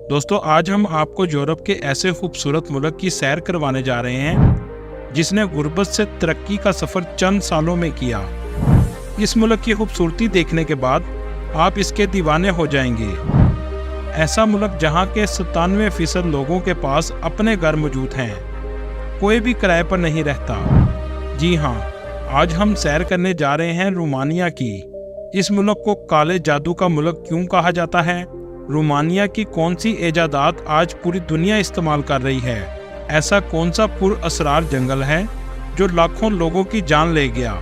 दोस्तों आज हम आपको यूरोप के ऐसे खूबसूरत मुल्क की सैर करवाने जा रहे हैं जिसने गुर्बत से तरक्की का सफर चंद सालों में किया। इस मुल्क की खूबसूरती देखने के बाद आप इसके दीवाने हो जाएंगे। ऐसा मुल्क जहां के 97% लोगों के पास अपने घर मौजूद हैं, कोई भी किराए पर नहीं रहता। जी हाँ, आज हम सैर करने जा रहे हैं रोमानिया की। इस मुल्क को काले जादू का मुल्क क्यों कहा जाता है? रोमानिया की कौन सी इजादात आज पूरी दुनिया इस्तेमाल कर रही है? ऐसा कौन सा पुरअसरार जंगल है जो लाखों लोगों की जान ले गया?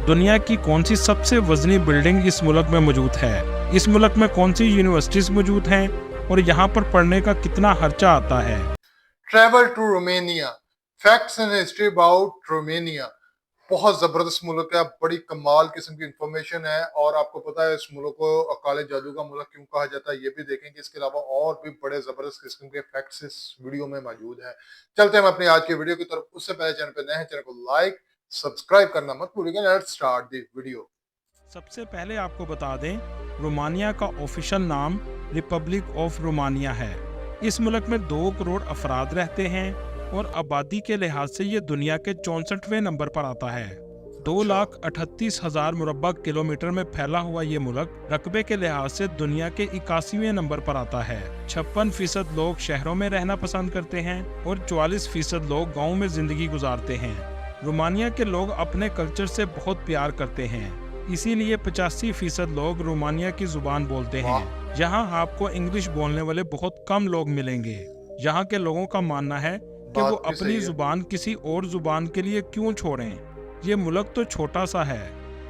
दुनिया की कौन सी सबसे वजनी बिल्डिंग इस मुल्क में मौजूद है? इस मुल्क में कौन सी यूनिवर्सिटीज मौजूद हैं और यहाँ पर पढ़ने का कितना खर्चा आता है? Travel to Romania, facts and history about Romania. बहुत जबरदस्त मुल्क है, बड़ी कमाल किस्म की इंफॉर्मेशन है। और आपको पता है इस मुल्क को काले जादू का मुल्क क्यों कहा जाता है, ये भी देखेंगे। इसके अलावा और भी बड़े जबरदस्त किस्म के फैक्ट्स इस वीडियो में मौजूद है। चलते हैं हम अपनी आज की वीडियो की तरफ। उससे पहले चैनल पे नए हैं, चैनल को लाइक सब्सक्राइब करना मत भूलिएगा। Let's start the video. सबसे पहले आपको बता दें, रोमानिया का ऑफिशियल नाम रिपब्लिक ऑफ रोमानिया है। इस मुल्क में 2 करोड़ अफराद रहते हैं और आबादी के लिहाज से ये दुनिया के 64वें नंबर पर आता है। 2,38,000 मुरब्बा किलोमीटर में फैला हुआ ये मुल्क रकबे के लिहाज से दुनिया के 81वें नंबर पर आता है। 56% लोग शहरों में रहना पसंद करते हैं और 44% लोग गाँव में जिंदगी गुजारते हैं। रोमानिया के लोग अपने कल्चर से बहुत प्यार करते हैं, इसीलिए 85% लोग रोमानिया की जुबान बोलते हैं। यहाँ आपको इंग्लिश बोलने वाले बहुत कम लोग मिलेंगे। यहाँ के लोगों का मानना है कि वो अपनी जुबान किसी और जुबान के लिए क्यों छोड़ें। ये मुल्क तो छोटा सा है,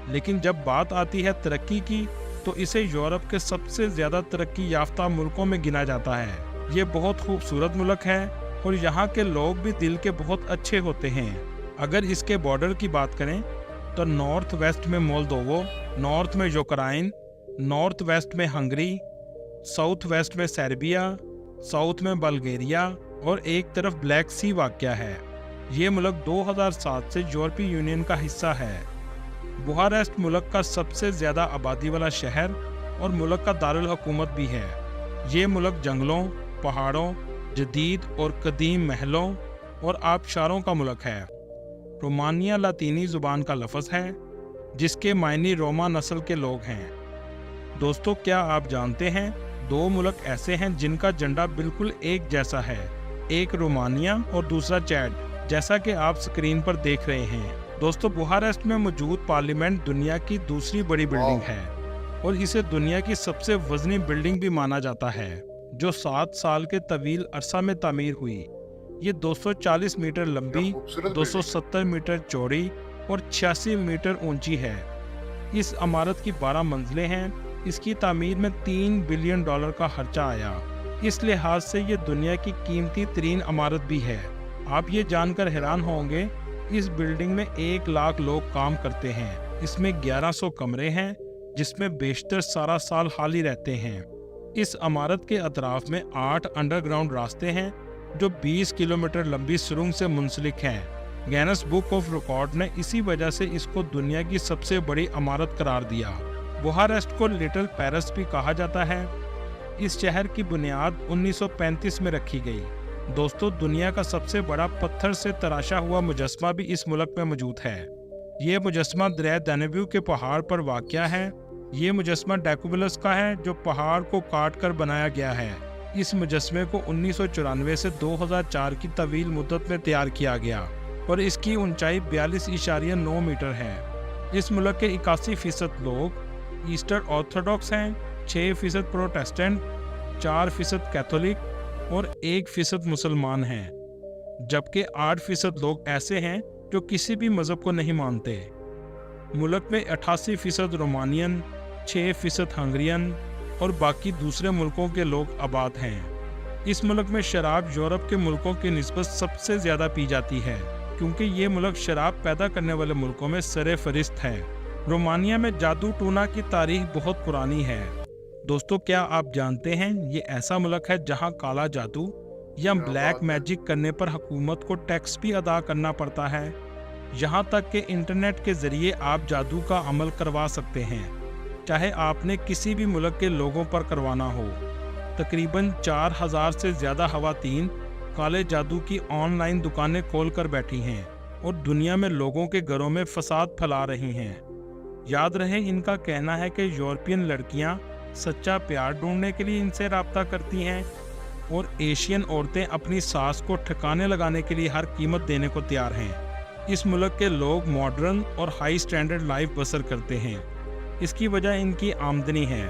लेकिन जब बात आती है तरक्की की तो इसे यूरोप के सबसे ज्यादा तरक्की याफ्ता मुल्कों में गिना जाता है। ये बहुत खूबसूरत मुल्क है और यहाँ के लोग भी दिल के बहुत अच्छे होते हैं। अगर इसके बॉर्डर की बात करें तो नॉर्थ वेस्ट में मोल्दोवो, नॉर्थ में यूक्रेन, नॉर्थ वेस्ट में हंगरी, साउथ वेस्ट में सर्बिया, साउथ में बल्गेरिया और एक तरफ ब्लैक सी वाक़या है। ये मुल्क 2007 से यूरोपीय यूनियन का हिस्सा है। बुखारेस्ट मुल्क का सबसे ज़्यादा आबादी वाला शहर और मुल्क का दारुल हुकूमत भी है। ये मुल्क जंगलों, पहाड़ों, जदीद और कदीम महलों और आबशारों का मुल्क है। रोमानिया लातीनी ज़ुबान का लफ्ज़ है जिसके मायने रोमा नस्ल के लोग हैं। दोस्तों, क्या आप जानते हैं 2 मुल्क ऐसे हैं जिनका झंडा बिल्कुल एक जैसा है? एक रोमानिया और दूसरा चैड, जैसा कि आप स्क्रीन पर देख रहे हैं। दोस्तों, बुखारेस्ट में मौजूद पार्लियामेंट दुनिया की दूसरी बड़ी बिल्डिंग है और इसे दुनिया की सबसे वजनी बिल्डिंग भी माना जाता है, जो 7 साल के तवील अरसा में तामीर हुई। ये 240 मीटर लंबी, 270 मीटर चौड़ी और 86 मीटर ऊंची है। इस इमारत की 12 मंजिलें हैं। इसकी तामीर में $3 बिलियन का खर्चा आया। इस लिहाज से ये दुनिया की कीमती तरीन इमारत भी है। आप ये जानकर हैरान होंगे, इस बिल्डिंग में 1 लाख लोग काम करते हैं। इसमें 1100 कमरे हैं जिसमें बेशतर सारा साल खाली रहते हैं। इस इमारत के अतराफ में 8 अंडरग्राउंड रास्ते हैं जो 20 किलोमीटर लंबी सुरंग से मुंसलिक हैं। गिनेस बुक ऑफ रिकॉर्ड ने इसी वजह से इसको दुनिया की सबसे बड़ी इमारत करार दिया। बुखारेस्ट को लिटिल पेरिस भी कहा जाता है। इस शहर की बुनियाद 1935 में रखी गई। दोस्तों, दुनिया का सबसे बड़ा पत्थर से तराशा हुआ मुजस्मा भी इस मुल्क में मौजूद है। ये मुजस्मा दरिया दान्यूब के पहाड़ पर वाक़या है। ये मुजस्मा डेकोबुलस का है जो पहाड़ को काट कर बनाया गया है। इस मुजस्मे को 1994 से 2004 की तवील मुद्दत में तैयार किया गया और इसकी ऊंचाई 42.9 मीटर है। इस मुल्क के 81% लोग ईस्टर ऑर्थोडॉक्स हैं, 6% प्रोटेस्टेंट, 4% कैथोलिक और 1% मुसलमान हैं, जबकि 8% लोग ऐसे हैं जो किसी भी मज़हब को नहीं मानते। मुल्क में 88% रोमानियन, 6% हंगरियन और बाकी दूसरे मुल्कों के लोग आबाद हैं। इस मुल्क में शराब यूरोप के मुल्कों की निस्बत सबसे ज़्यादा पी जाती है, क्योंकि ये मुल्क शराब पैदा करने वाले मुल्कों में सरे फरिस्त है। रोमानिया में जादू टूना की तारीख बहुत पुरानी है। दोस्तों, क्या आप जानते हैं ये ऐसा मुल्क है जहां काला जादू या ब्लैक मैजिक करने पर हुकूमत को टैक्स भी अदा करना पड़ता है। यहां तक कि इंटरनेट के जरिए आप जादू का अमल करवा सकते हैं, चाहे आपने किसी भी मुल्क के लोगों पर करवाना हो। तकरीबन 4000 से ज़्यादा खवातीन काले जादू की ऑनलाइन दुकानें खोल कर बैठी हैं और दुनिया में लोगों के घरों में फसाद फैला रही हैं। याद रहे, इनका कहना है कि यूरोपियन लड़कियां सच्चा प्यार ढूंढने के लिए इनसे राब्ता करती हैं और एशियन औरतें अपनी सास को ठिकाने लगाने के लिए हर कीमत देने को तैयार हैं। इस मुल्क के लोग मॉडर्न और हाई स्टैंडर्ड लाइफ बसर करते हैं। इसकी वजह इनकी आमदनी है।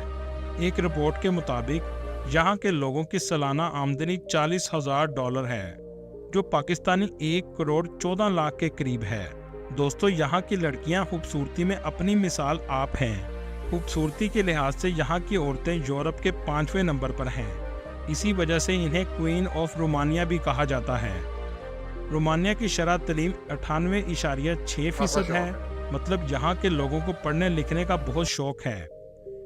एक रिपोर्ट के मुताबिक यहाँ के लोगों की सालाना आमदनी $40,000 है, जो पाकिस्तानी 1 करोड़ 14 लाख के करीब है। दोस्तों, यहाँ की लड़कियाँ खूबसूरती में अपनी मिसाल आप हैं। खूबसूरती के लिहाज से यहाँ की औरतें यूरोप के 5वें नंबर पर हैं। इसी वजह से इन्हें क्वीन ऑफ रोमानिया भी कहा जाता है। रोमानिया की शरह तलीम 98.6% है, मतलब यहाँ के लोगों को पढ़ने लिखने का बहुत शौक है।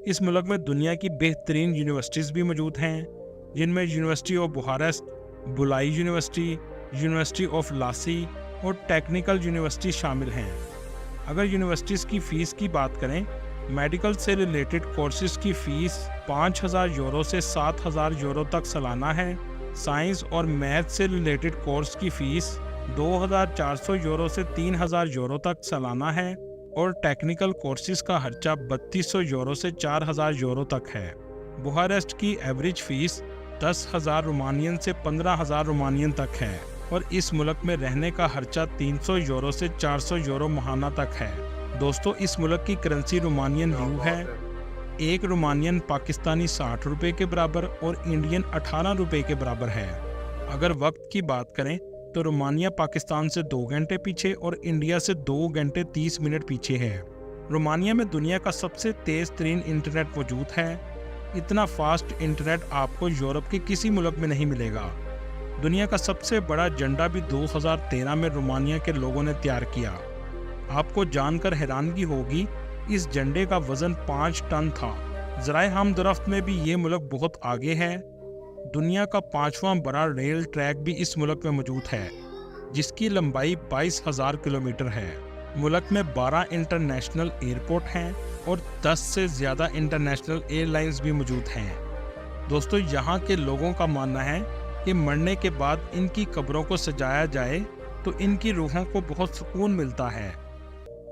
इस मुल्क में दुनिया की बेहतरीन यूनिवर्सिटीज़ भी मौजूद हैं, जिनमें यूनिवर्सिटी ऑफ बुखारेस्ट, बुलाई यूनिवर्सिटी, यूनिवर्सिटी ऑफ लासी और टेक्निकल यूनिवर्सिटी शामिल हैं। अगर यूनिवर्सिटीज़ की फ़ीस की बात करें, मेडिकल से रिलेटेड कोर्सेज़ की फ़ीस €5,000 से €7,000 तक सालाना है। साइंस और मैथ से रिलेटेड कोर्स की फ़ीस €2,400 से €3,000 तक सालाना है और टेक्निकल कोर्सेज़ का खर्चा €3,200 से €4,000 तक है। बुखारेस्ट की एवरेज फ़ीस 10,000 रोमानियन से 15,000 रोमानियन तक है और इस मुल्क में रहने का खर्चा €300 से €400 माहाना तक है। दोस्तों, इस मुल्क की करेंसी रोमानियन रू है। एक रोमानियन पाकिस्तानी 60 रुपये के बराबर और इंडियन 18 रुपये के बराबर है। अगर वक्त की बात करें तो रोमानिया पाकिस्तान से 2 घंटे पीछे और इंडिया से 2 घंटे 30 मिनट पीछे है। रोमानिया में दुनिया का सबसे तेज़ तरीन इंटरनेट मौजूद है। इतना फास्ट इंटरनेट आपको यूरोप के किसी मुल्क में नहीं मिलेगा। दुनिया का सबसे बड़ा झंडा भी 2013 में रोमानिया के लोगों ने तैयार किया। आपको जानकर हैरानगी होगी, इस झंडे का वजन 5 टन था। ज़राए हमदरफ्त में भी ये मुल्क बहुत आगे है। दुनिया का 5वां बड़ा रेल ट्रैक भी इस मुल्क में मौजूद है, जिसकी लंबाई 22,000 किलोमीटर है। मुल्क में 12 इंटरनेशनल एयरपोर्ट हैं और 10 से ज़्यादा इंटरनेशनल एयरलाइंस भी मौजूद हैं। दोस्तों, यहाँ के लोगों का मानना है कि मरने के बाद इनकी कब्रों को सजाया जाए तो इनकी रूहों को बहुत सुकून मिलता है।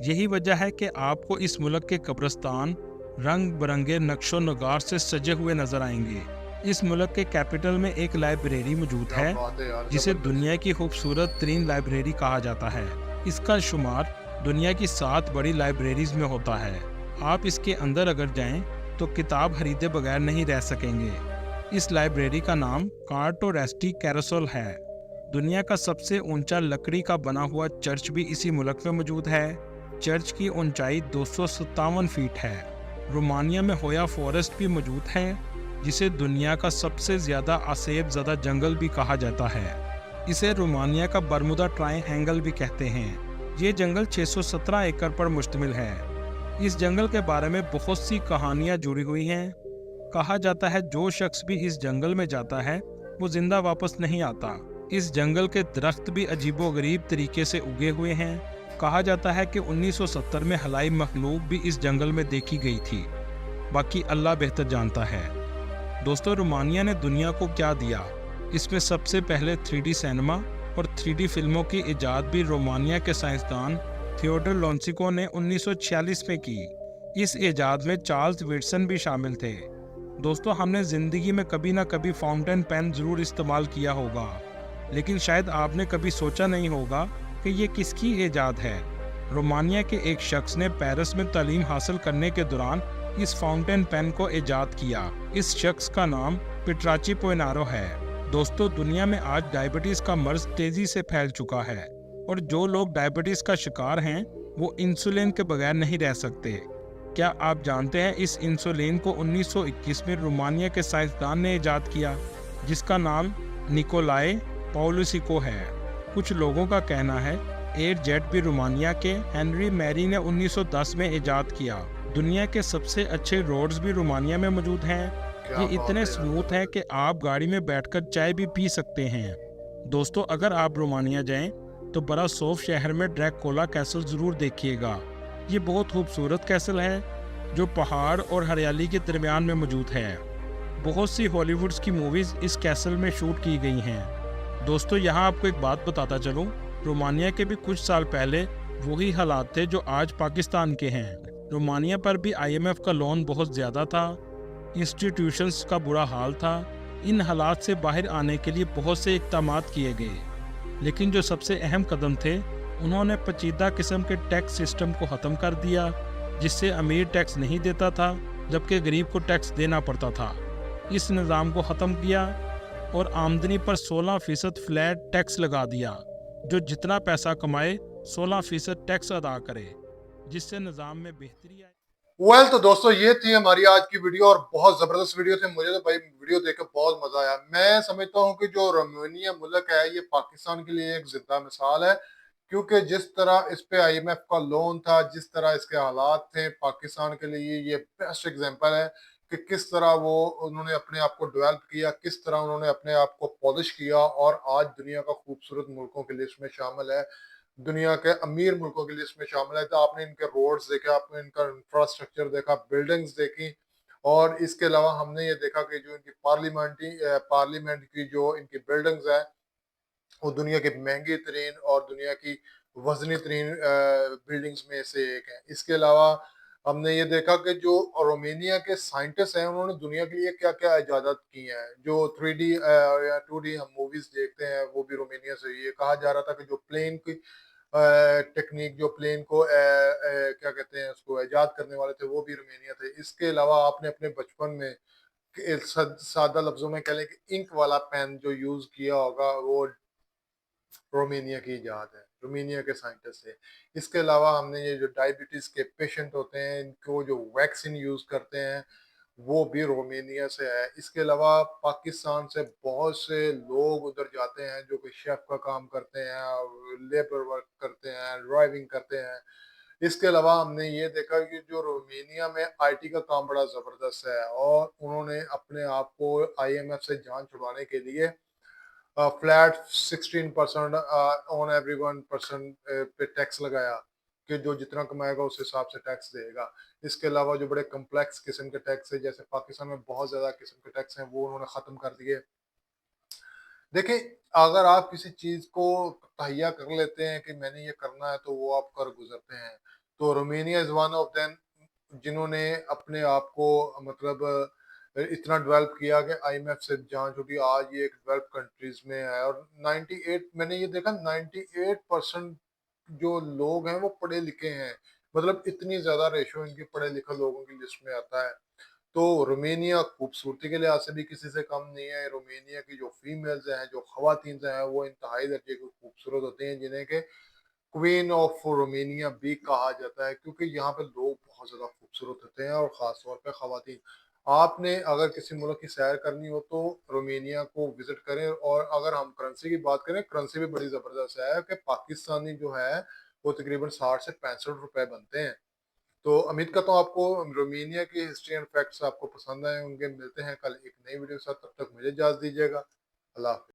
यही वजह है कि आपको इस मुल्क के कब्रिस्तान रंग बिरंगे नक्शो नगार से सजे हुए नजर आएंगे। इस मुल्क के कैपिटल में एक लाइब्रेरी मौजूद है, जिसे दुनिया की खूबसूरत तरीन लाइब्रेरी कहा जाता है। इसका शुमार दुनिया की 7 बड़ी लाइब्रेरीज में होता है। आप इसके अंदर अगर जाएं तो किताब खरीदे बगैर नहीं रह सकेंगे। इस लाइब्रेरी का नाम कार्टोरेस्टी कैरोसल है। दुनिया का सबसे ऊंचा लकड़ी का बना हुआ चर्च भी इसी मुल्क में मौजूद है। चर्च की ऊंचाई 257 फीट है। रोमानिया में होया फॉरेस्ट भी मौजूद है, जिसे दुनिया का सबसे ज़्यादा आसेब ज़दा जंगल भी कहा जाता है। इसे रोमानिया का बरमुदा ट्रायंगल भी कहते हैं। ये जंगल 617 एकड़ पर मुश्तमिल है। इस जंगल के बारे में बहुत सी कहानियाँ जुड़ी हुई हैं। कहा जाता है जो शख्स भी इस जंगल में जाता है वो जिंदा वापस नहीं आता। इस जंगल के दरख्त भी अजीबोगरीब तरीके से उगे हुए हैं। कहा जाता है कि 1970 में हलाई मखलूक भी इस जंगल में देखी गई थी। बाकी अल्लाह बेहतर जानता है। दोस्तों, रोमानिया ने दुनिया को क्या दिया? इसमें सबसे पहले 3D सिनेमा और 3D फिल्मों की इजाद भी रोमानिया के साइंसदान थियोडर लोन्सिको ने 1946 में की। इस इजाद में चार्ल्स विल्सन भी शामिल थे। दोस्तों, हमने ज़िंदगी में कभी ना कभी फाउंटेन पेन ज़रूर इस्तेमाल किया होगा, लेकिन शायद आपने कभी सोचा नहीं होगा कि ये किसकी इजाद है। रोमानिया के एक शख्स ने पेरिस में तालीम हासिल करने के दौरान इस फाउंटेन पेन को इजाद किया। इस शख्स का नाम पिट्राची पोइनारो है। दोस्तों, दुनिया में आज डायबिटीज़ का मर्ज तेज़ी से फैल चुका है और जो लोग डायबिटीज़ का शिकार हैं वो इंसुलिन के बगैर नहीं रह सकते। क्या आप जानते हैं इस इंसुलिन को 1921 में रोमानिया के साइंसदान ने इजाद किया, जिसका नाम निकोलाई पाउलुसिको है। कुछ लोगों का कहना है एयर जेट भी रोमानिया के हेनरी मैरी ने 1910 में इजाद किया। दुनिया के सबसे अच्छे रोड्स भी रोमानिया में मौजूद हैं। ये इतने स्मूथ हैं कि आप गाड़ी में बैठकर चाय भी पी सकते हैं। दोस्तों, अगर आप रोमानिया जाएं तो बरासोफ शहर में ड्रैकुला कैसल ज़रूर देखिएगा। ये बहुत खूबसूरत कैसल है जो पहाड़ और हरियाली के दरमियान में मौजूद है। बहुत सी हॉलीवुड्स की मूवीज इस कैसल में शूट की गई हैं। दोस्तों, यहाँ आपको एक बात बताता चलूँ, रोमानिया के भी कुछ साल पहले वही हालात थे जो आज पाकिस्तान के हैं। रोमानिया पर भी आईएमएफ का लोन बहुत ज़्यादा था, इंस्टीट्यूशंस का बुरा हाल था। इन हालात से बाहर आने के लिए बहुत से इक़दामात किए गए, लेकिन जो सबसे अहम कदम थे, उन्होंने पेचीदा किस्म के टैक्स सिस्टम को ख़त्म कर दिया, जिससे अमीर टैक्स नहीं देता था जबकि गरीब को टैक्स देना पड़ता था। इस निज़ाम को ख़त्म किया और आमदनी पर 16% फ्लैट टैक्स लगा दिया। जो जितना पैसा कमाए 16% टैक्स अदा करे, जिससे निज़ाम में बेहतरी आई। तो दोस्तों, ये थी हमारी आज की वीडियो और बहुत जबरदस्त वीडियो थी। मुझे तो भाई वीडियो देखकर बहुत मजा आया। मैं समझता हूँ कि जो रोमानिया मुल्क है ये पाकिस्तान के लिए एक जिंदा मिसाल है, क्योंकि जिस तरह इस पे आईएमएफ का लोन था, जिस तरह इसके हालात थे, पाकिस्तान के लिए ये बेस्ट एग्जांपल है कि किस तरह वो उन्होंने अपने आप को डेवलप किया, किस तरह उन्होंने अपने आप को पॉलिश किया और आज दुनिया का खूबसूरत मुल्कों की लिस्ट में शामिल है, दुनिया के अमीर मुल्कों की लिस्ट में शामिल है। तो आपने इनके रोड्स देखे, आपने इनका इंफ्रास्ट्रक्चर देखा, बिल्डिंग्स देखी, और इसके अलावा हमने ये देखा कि जो इनकी पार्लियामेंट की जो इनकी बिल्डिंग्स है वो दुनिया की महंगी तरीन और दुनिया की वजनी तरीन बिल्डिंग्स में से एक है। इसके अलावा हमने ये देखा कि जो रोमेनिया के साइंटिस्ट हैं उन्होंने दुनिया के लिए क्या क्या इजादात की हैं। जो 3D या 2D हम मूवीज देखते हैं वो भी रोमेनिया से। ये कहा जा रहा था कि जो प्लेन की टेक्निक, जो प्लेन को क्या कहते हैं उसको इजाद करने वाले थे वो भी रोमेनिया थे। इसके अलावा आपने अपने बचपन में सादा लफ्जों में कह लें कि इंक वाला पेन जो यूज किया होगा वो रोमेनिया की इजाद है, रोमेनिया के साइंटिस्ट है। इसके अलावा हमने ये जो डायबिटीज के पेशेंट होते हैं इनको जो वैक्सीन यूज करते हैं वो भी रोमेनिया से है। इसके अलावा पाकिस्तान से बहुत से लोग उधर जाते हैं जो कि शेफ का काम करते हैं, लेबर वर्क करते हैं, ड्राइविंग करते हैं। इसके अलावा हमने ये देखा कि जो रोमेनिया में आईटी का काम बड़ा जबरदस्त है और उन्होंने अपने आप को आईएमएफ से जान छुड़वाने के लिए फ्लैट 16% ऑन एवरी 1% पे टैक्स लगाया कि जो जितना कमाएगा उस हिसाब से टैक्स देगा। इसके अलावा जो बड़े कम्प्लेक्स किस्म के टैक्स है, जैसे पाकिस्तान में बहुत ज्यादा किस्म के टैक्स हैं, वो उन्होंने खत्म कर दिए। देखिए, अगर आप किसी चीज को तहैया कर लेते हैं कि मैंने ये करना है तो वो आप कर गुजरते हैं। तो Romania is one of them जिन्होंने अपने आप को मतलब इतना डेवलप किया कि आईएमएफ से जान छुटी। आज ये एक डेवलप कंट्रीज में है और 98 मैंने ये देखा 98% जो लोग हैं वो पढ़े लिखे हैं। मतलब इतनी ज्यादा रेशो इनके पढ़े लिखे लोगों की लिस्ट में आता है। तो रोमेनिया खूबसूरती के लिहाज से भी किसी से कम नहीं है। रोमेनिया की जो फीमेल्स हैं, जो खवातीन हैं, वो इंतहाई दर्जे की खूबसूरत होती हैं, जिन्हें के क्वीन ऑफ रोमेनिया भी कहा जाता है, क्योंकि यहाँ पे लोग बहुत ज्यादा खूबसूरत होते हैं और खास तौर पे खवातीन। आपने अगर किसी मुल्क की सैर करनी हो तो रोमेनिया को विजिट करें। और अगर हम करेंसी की बात करें, करेंसी भी बड़ी जबरदस्त है कि पाकिस्तानी जो है वो तकरीबन 60 से 65 रुपए बनते हैं। तो उम्मीद करता हूँ आपको रोमेनिया की हिस्ट्री एंड फैक्ट्स आपको पसंद आए होंगे। मिलते हैं कल एक नई वीडियो के साथ, तब तक मुझे इजाजत दीजिएगा। अल्लाह हाफिज।